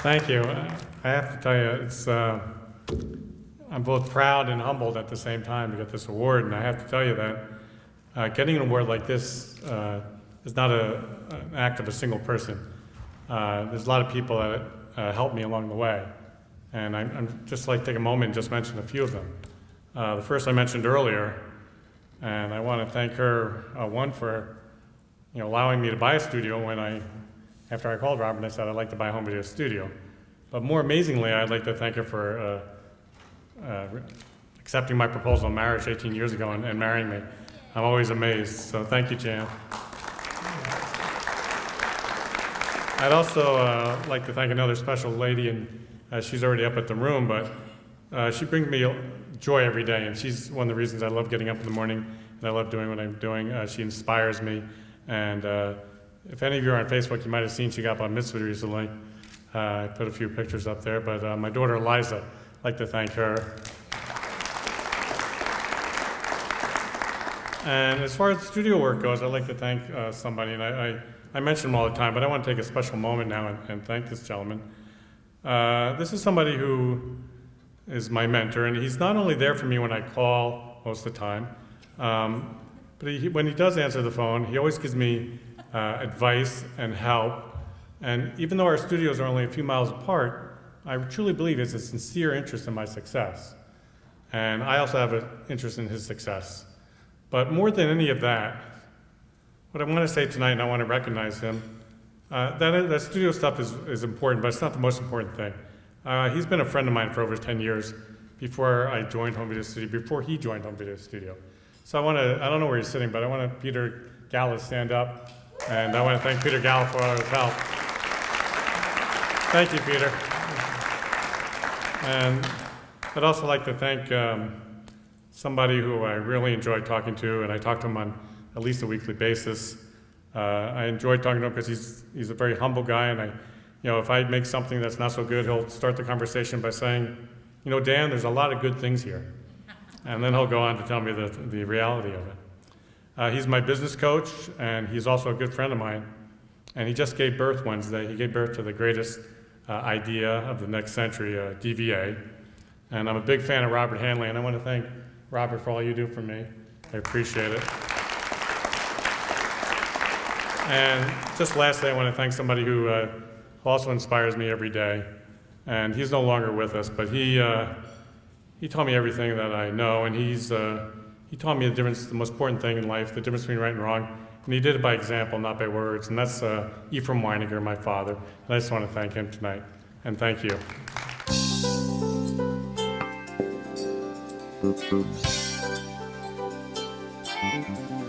Thank you. I have to tell you, I'm both proud and humbled at the same time to get this award, and I have to tell you that getting an award like this is not an act of a single person. There's a lot of people that helped me along the way, and I'm just like take a moment and just mention a few of them. The first I mentioned earlier, and I want to thank her, one, for allowing me to buy a studio after I called Robert and I said I'd like to buy a home video studio. But more amazingly, I'd like to thank her for accepting my proposal of marriage 18 years ago and marrying me. I'm always amazed, so thank you, Jan. I'd also like to thank another special lady, and she's already up at the room, but she brings me joy every day, and she's one of the reasons I love getting up in the morning, and I love doing what I'm doing. She inspires me, and if any of you are on Facebook, you might have seen she got bar mitzvah recently. I put a few pictures up there, but my daughter Eliza, I'd like to thank her. And as far as the studio work goes, I'd like to thank somebody, and I mention them all the time, but I want to take a special moment now and thank this gentleman. This is somebody who is my mentor, and he's not only there for me when I call most of the time, but when he does answer the phone, he always gives me advice and help. And even though our studios are only a few miles apart, I truly believe it's a sincere interest in my success. And I also have an interest in his success. But more than any of that, what I want to say tonight, and I want to recognize him, that studio stuff is important, but it's not the most important thing. He's been a friend of mine for over 10 years before I joined Home Video Studio, before he joined Home Video Studio. So I don't know where he's sitting, but I want Peter Gallo to stand up, and I want to thank Peter Gallo for all his help. Thank you, Peter. And I'd also like to thank somebody who I really enjoy talking to, and I talk to him on at least a weekly basis. I enjoy talking to him because he's a very humble guy, and if I make something that's not so good, he'll start the conversation by saying, Dan, there's a lot of good things here. And then he'll go on to tell me the reality of it. He's my business coach, and he's also a good friend of mine. And he just gave birth Wednesday. He gave birth to the greatest idea of the next century, DVA. And I'm a big fan of Robert Hanley, and I want to thank Robert for all you do for me. I appreciate it. And just lastly, I want to thank somebody who also inspires me every day. And he's no longer with us, but he taught me everything that I know, and he taught me the most important thing in life, the difference between right and wrong. And he did it by example, not by words. And that's Ephraim Weiniger, my father. And I just want to thank him tonight. And thank you. Thank you.